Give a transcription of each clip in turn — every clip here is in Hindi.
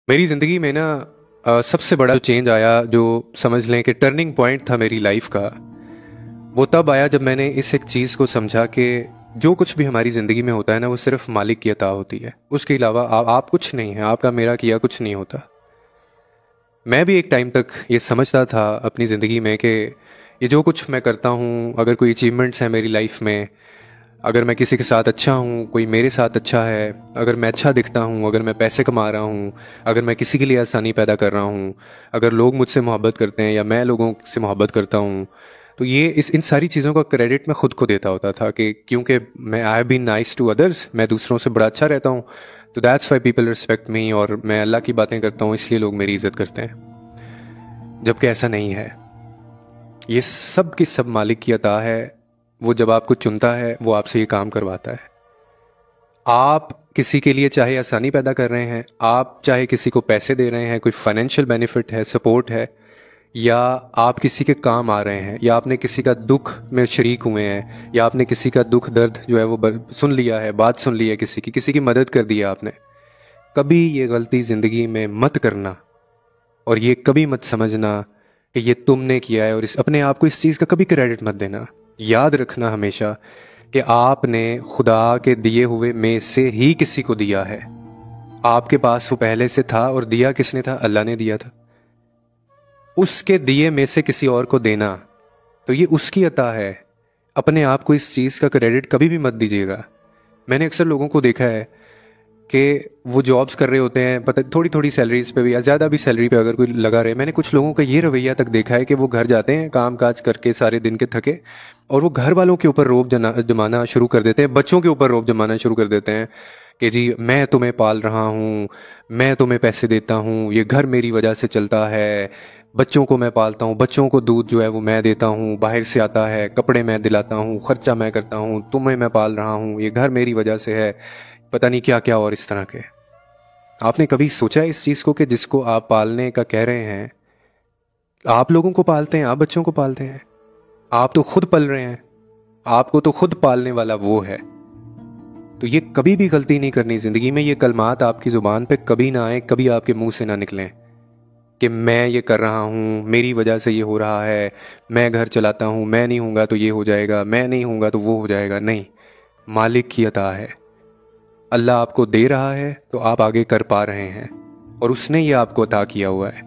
मेरी ज़िंदगी में ना सबसे बड़ा जो चेंज आया, जो समझ लें कि टर्निंग पॉइंट था मेरी लाइफ का, वो तब आया जब मैंने इस एक चीज़ को समझा कि जो कुछ भी हमारी ज़िंदगी में होता है ना, वो सिर्फ मालिक की अता होती है। उसके अलावा आप कुछ नहीं हैं, आपका मेरा किया कुछ नहीं होता। मैं भी एक टाइम तक ये समझता था अपनी ज़िंदगी में कि ये जो कुछ मैं करता हूँ, अगर कोई अचीवमेंट्स हैं मेरी लाइफ में, अगर मैं किसी के साथ अच्छा हूँ, कोई मेरे साथ अच्छा है, अगर मैं अच्छा दिखता हूँ, अगर मैं पैसे कमा रहा हूँ, अगर मैं किसी के लिए आसानी पैदा कर रहा हूँ, अगर लोग मुझसे मोहब्बत करते हैं या मैं लोगों से मोहब्बत करता हूँ, तो ये इन सारी चीज़ों का क्रेडिट मैं खुद को देता होता था कि क्योंकि मैं I have been nice to others, मैं दूसरों से बड़ा अच्छा रहता हूँ, तो that's why people respect me, और मैं अल्लाह की बातें करता हूँ इसलिए लोग मेरी इज़्ज़त करते हैं। जबकि ऐसा नहीं है। ये सब की सब मालिक की अता है। वो जब आपको चुनता है, वो आपसे ये काम करवाता है। आप किसी के लिए चाहे आसानी पैदा कर रहे हैं, आप चाहे किसी को पैसे दे रहे हैं, कोई फाइनेंशियल बेनिफिट है, सपोर्ट है, या आप किसी के काम आ रहे हैं, या आपने किसी का दुख में शरीक हुए हैं, या आपने किसी का दुख दर्द जो है वो सुन लिया है, बात सुन ली है, किसी की मदद कर दी है आपने, कभी ये गलती ज़िंदगी में मत करना। और ये कभी मत समझना कि ये तुमने किया है, और इस अपने आप को इस चीज़ का कभी क्रेडिट मत देना। याद रखना हमेशा कि आपने खुदा के दिए हुए में से ही किसी को दिया है। आपके पास वो पहले से था, और दिया किसने था? अल्लाह ने दिया था। उसके दिए में से किसी और को देना, तो ये उसकी अता है। अपने आप को इस चीज़ का क्रेडिट कभी भी मत दीजिएगा। मैंने अक्सर लोगों को देखा है कि वो जॉब्स कर रहे होते हैं, पता थोड़ी थोड़ी सैलरीज पे भी या ज़्यादा भी सैलरी पे अगर कोई लगा रहे। मैंने कुछ लोगों का ये रवैया तक देखा है कि वो घर जाते हैं काम काज करके सारे दिन के थके, और वो घर वालों के ऊपर रोब जमाना शुरू कर देते हैं, बच्चों के ऊपर रोब जमाना शुरू कर देते हैं कि जी मैं तुम्हें पाल रहा हूँ, मैं तुम्हें पैसे देता हूँ, ये घर मेरी वजह से चलता है, बच्चों को मैं पालता हूँ, बच्चों को दूध जो है वो मैं देता हूँ, बाहर से आता है, कपड़े मैं दिलाता हूँ, खर्चा मैं करता हूँ, तुम्हें मैं पाल रहा हूँ, ये घर मेरी वजह से है, पता नहीं क्या क्या और इस तरह के। आपने कभी सोचा है इस चीज़ को कि जिसको आप पालने का कह रहे हैं, आप लोगों को पालते हैं, आप बच्चों को पालते हैं, आप तो खुद पल रहे हैं, आपको तो खुद पालने वाला वो है। तो ये कभी भी गलती नहीं करनी ज़िंदगी में। ये कलमात आपकी ज़ुबान पे कभी ना आए, कभी आपके मुंह से ना निकलें कि मैं ये कर रहा हूँ, मेरी वजह से ये हो रहा है, मैं घर चलाता हूँ, मैं नहीं हूँगा तो ये हो जाएगा, मैं नहीं हूँगा तो वो हो जाएगा। नहीं, मालिक की अता है। अल्लाह आपको दे रहा है तो आप आगे कर पा रहे हैं, और उसने ये आपको अता किया हुआ है।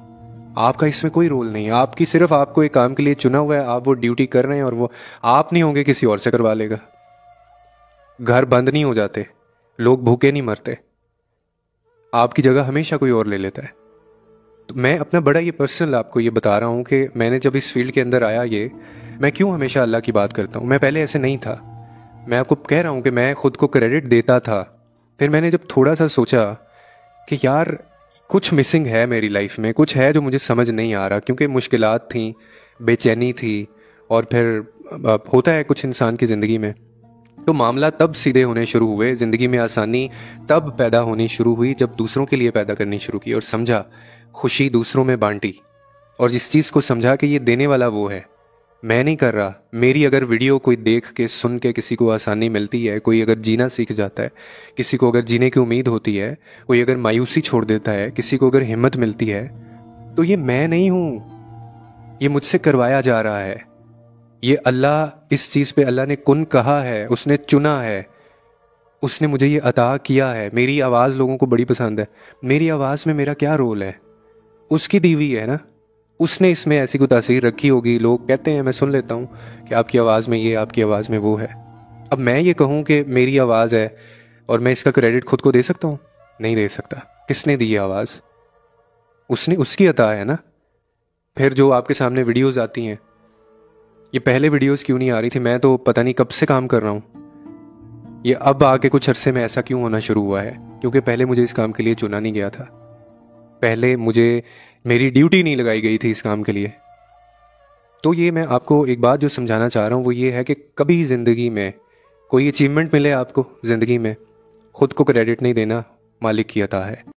आपका इसमें कोई रोल नहीं है। आपकी सिर्फ आपको एक काम के लिए चुना हुआ है, आप वो ड्यूटी कर रहे हैं, और वो आप नहीं होंगे किसी और से करवा लेगा। घर बंद नहीं हो जाते, लोग भूखे नहीं मरते, आपकी जगह हमेशा कोई और ले लेता है। तो मैं अपना बड़ा ये पर्सनल आपको ये बता रहा हूँ कि मैंने जब इस फील्ड के अंदर आया, ये मैं क्यों हमेशा अल्लाह की बात करता हूँ। मैं पहले ऐसे नहीं था। मैं आपको कह रहा हूँ कि मैं खुद को क्रेडिट देता था। फिर मैंने जब थोड़ा सा सोचा कि यार कुछ मिसिंग है मेरी लाइफ में, कुछ है जो मुझे समझ नहीं आ रहा, क्योंकि मुश्किलात थी, बेचैनी थी, और फिर होता है कुछ इंसान की ज़िंदगी में, तो मामला तब सीधे होने शुरू हुए, ज़िंदगी में आसानी तब पैदा होनी शुरू हुई जब दूसरों के लिए पैदा करनी शुरू की, और समझा, खुशी दूसरों में बांटी, और जिस चीज़ को समझा कि ये देने वाला वो है, मैं नहीं कर रहा। मेरी अगर वीडियो कोई देख के सुन के किसी को आसानी मिलती है, कोई अगर जीना सीख जाता है, किसी को अगर जीने की उम्मीद होती है, कोई अगर मायूसी छोड़ देता है, किसी को अगर हिम्मत मिलती है, तो ये मैं नहीं हूँ, ये मुझसे करवाया जा रहा है। ये अल्लाह, इस चीज़ पे अल्लाह ने कुन कहा है, उसने चुना है, उसने मुझे ये अता किया है। मेरी आवाज़ लोगों को बड़ी पसंद है, मेरी आवाज़ में मेरा क्या रोल है? उसकी दी हुई है ना, उसने इसमें ऐसी कोई तासीर रखी होगी। लोग कहते हैं, मैं सुन लेता हूँ कि आपकी आवाज़ में ये, आपकी आवाज़ में वो है। अब मैं ये कहूँ कि मेरी आवाज़ है और मैं इसका क्रेडिट खुद को दे सकता हूँ? नहीं दे सकता। किसने दी है आवाज़? उसने, उसकी अता है ना। फिर जो आपके सामने वीडियोज़ आती हैं, ये पहले वीडियोज़ क्यों नहीं आ रही थी? मैं तो पता नहीं कब से काम कर रहा हूँ। ये अब आके कुछ अरसे में ऐसा क्यों होना शुरू हुआ है? क्योंकि पहले मुझे इस काम के लिए चुना नहीं गया था, पहले मुझे मेरी ड्यूटी नहीं लगाई गई थी इस काम के लिए। तो ये मैं आपको एक बात जो समझाना चाह रहा हूँ वो ये है कि कभी ज़िंदगी में कोई अचीवमेंट मिले आपको ज़िंदगी में, खुद को क्रेडिट नहीं देना, मालिक की अता है।